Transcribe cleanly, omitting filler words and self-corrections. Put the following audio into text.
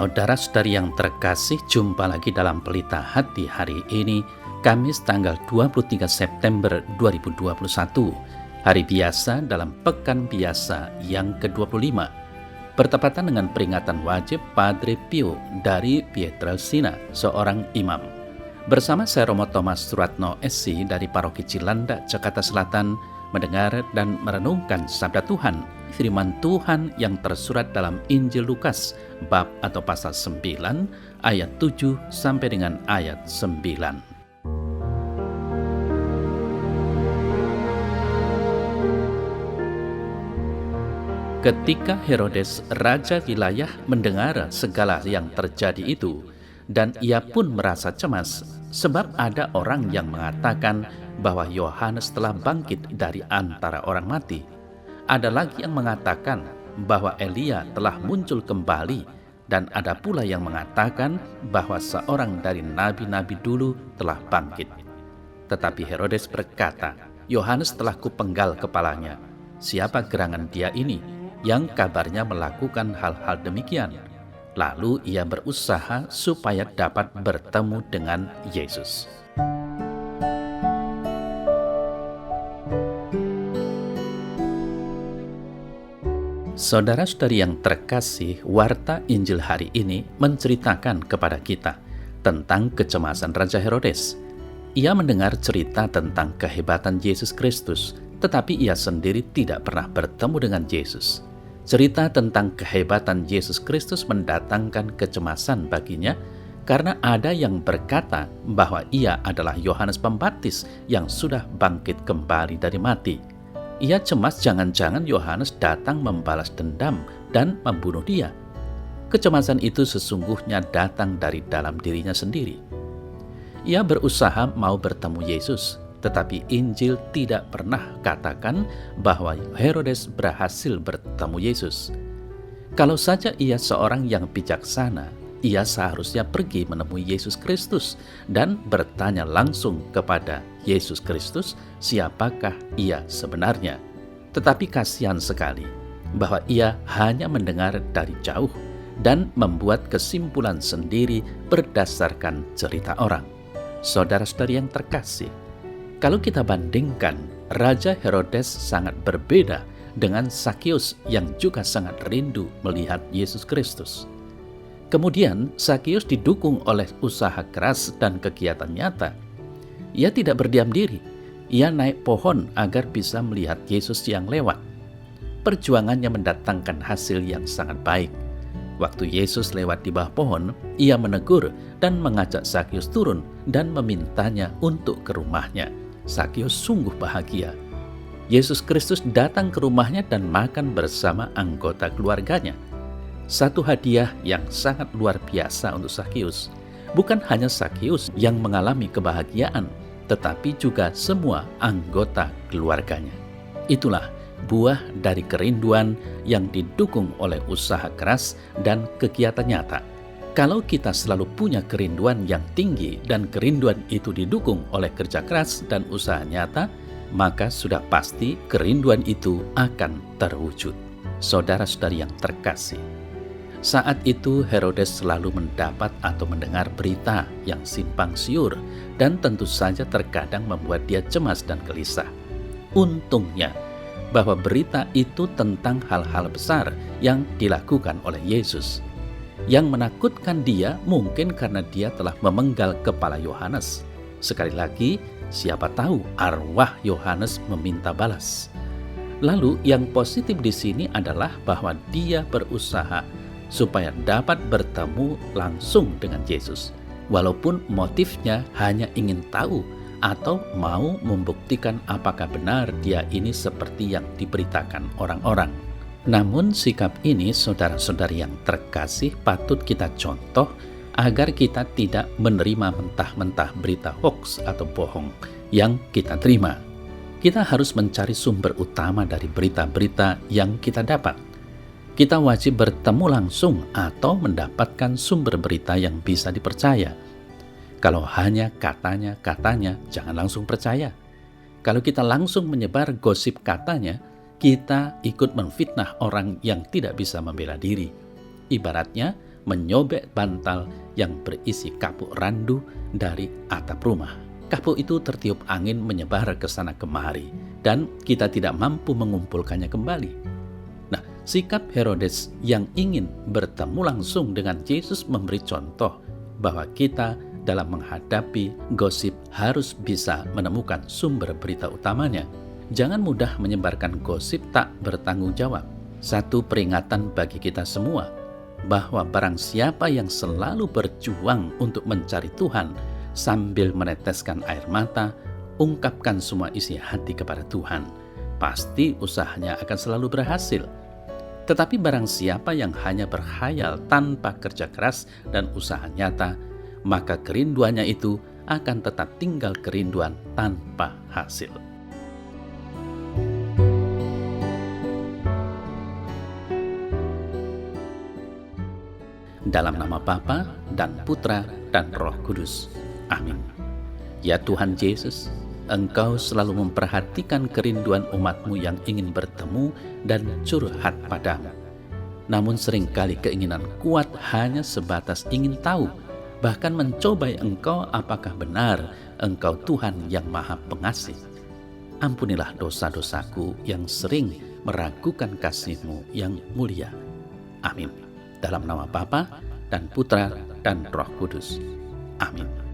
Saudara-saudari yang terkasih, jumpa lagi dalam Pelita Hati hari ini, Kamis tanggal 23 September 2021, hari biasa dalam Pekan Biasa yang ke-25, bertepatan dengan peringatan wajib Padre Pio dari Pietrelcina, seorang imam. Bersama saya Romo Thomas Suratno SC dari Paroki Cilandak, Jakarta Selatan, mendengar dan merenungkan Sabda Tuhan, firman Tuhan yang tersurat dalam Injil Lukas, bab atau pasal 9, ayat 7 sampai dengan ayat 9. Ketika Herodes, raja wilayah, mendengar segala yang terjadi itu, dan ia pun merasa cemas, sebab ada orang yang mengatakan bahwa Yohanes telah bangkit dari antara orang mati. Ada lagi yang mengatakan bahwa Elia telah muncul kembali, dan ada pula yang mengatakan bahwa seorang dari nabi-nabi dulu telah bangkit. Tetapi Herodes berkata, Yohanes telah kupenggal kepalanya. Siapa gerangan dia ini yang kabarnya melakukan hal-hal demikian? Lalu ia berusaha supaya dapat bertemu dengan Yesus. Saudara-saudari yang terkasih, warta Injil hari ini menceritakan kepada kita tentang kecemasan Raja Herodes. Ia mendengar cerita tentang kehebatan Yesus Kristus, tetapi ia sendiri tidak pernah bertemu dengan Yesus. Cerita tentang kehebatan Yesus Kristus mendatangkan kecemasan baginya karena ada yang berkata bahwa ia adalah Yohanes Pembaptis yang sudah bangkit kembali dari mati. Ia cemas jangan-jangan Yohanes datang membalas dendam dan membunuh dia. Kecemasan itu sesungguhnya datang dari dalam dirinya sendiri. Ia berusaha mau bertemu Yesus, tetapi Injil tidak pernah katakan bahwa Herodes berhasil bertemu Yesus. Kalau saja ia seorang yang bijaksana, ia seharusnya pergi menemui Yesus Kristus dan bertanya langsung kepada Yesus Kristus siapakah ia sebenarnya. Tetapi kasihan sekali bahwa ia hanya mendengar dari jauh dan membuat kesimpulan sendiri berdasarkan cerita orang. Saudara-saudari yang terkasih, kalau kita bandingkan, Raja Herodes sangat berbeda dengan Zakheus yang juga sangat rindu melihat Yesus Kristus. Kemudian Zakheus didukung oleh usaha keras dan kegiatan nyata. Ia tidak berdiam diri. Ia naik pohon agar bisa melihat Yesus yang lewat. Perjuangannya mendatangkan hasil yang sangat baik. Waktu Yesus lewat di bawah pohon, ia menegur dan mengajak Zakheus turun dan memintanya untuk ke rumahnya. Zakheus sungguh bahagia. Yesus Kristus datang ke rumahnya dan makan bersama anggota keluarganya. Satu hadiah yang sangat luar biasa untuk Zakheus. Bukan hanya Zakheus yang mengalami kebahagiaan, tetapi juga semua anggota keluarganya. Itulah buah dari kerinduan yang didukung oleh usaha keras dan kegiatan nyata. Kalau kita selalu punya kerinduan yang tinggi dan kerinduan itu didukung oleh kerja keras dan usaha nyata, maka sudah pasti kerinduan itu akan terwujud. Saudara-saudari yang terkasih, saat itu Herodes selalu mendapat atau mendengar berita yang simpang siur dan tentu saja terkadang membuat dia cemas dan gelisah. Untungnya bahwa berita itu tentang hal-hal besar yang dilakukan oleh Yesus. Yang menakutkan dia mungkin karena dia telah memenggal kepala Yohanes. Sekali lagi, siapa tahu arwah Yohanes meminta balas. Lalu yang positif di sini adalah bahwa dia berusaha supaya dapat bertemu langsung dengan Yesus, walaupun motifnya hanya ingin tahu atau mau membuktikan apakah benar dia ini seperti yang diberitakan orang-orang. Namun sikap ini, saudara-saudari yang terkasih, patut kita contoh agar kita tidak menerima mentah-mentah berita hoax atau bohong yang kita terima. Kita harus mencari sumber utama dari berita-berita yang kita dapat. Kita wajib bertemu langsung atau mendapatkan sumber berita yang bisa dipercaya. Kalau hanya katanya, jangan langsung percaya. Kalau kita langsung menyebar gosip katanya, kita ikut memfitnah orang yang tidak bisa membela diri. Ibaratnya menyobek bantal yang berisi kapuk randu dari atap rumah. Kapuk itu tertiup angin menyebar ke sana kemari, dan kita tidak mampu mengumpulkannya kembali. Nah, sikap Herodes yang ingin bertemu langsung dengan Yesus memberi contoh bahwa kita dalam menghadapi gosip harus bisa menemukan sumber berita utamanya. Jangan mudah menyebarkan gosip tak bertanggung jawab. Satu peringatan bagi kita semua, bahwa barang siapa yang selalu berjuang untuk mencari Tuhan sambil meneteskan air mata, ungkapkan semua isi hati kepada Tuhan, pasti usahanya akan selalu berhasil. Tetapi barang siapa yang hanya berkhayal tanpa kerja keras dan usaha nyata, maka kerinduannya itu akan tetap tinggal kerinduan tanpa hasil. Dalam nama Bapa dan Putra dan Roh Kudus. Amin. Ya Tuhan Yesus, Engkau selalu memperhatikan kerinduan umat-Mu yang ingin bertemu dan curhat padamu. Namun seringkali keinginan kuat hanya sebatas ingin tahu, bahkan mencobai Engkau apakah benar Engkau Tuhan yang Maha Pengasih. Ampunilah dosa-dosaku yang sering meragukan kasih-Mu yang mulia. Amin. Dalam nama Bapa dan Putra dan Roh Kudus. Amin.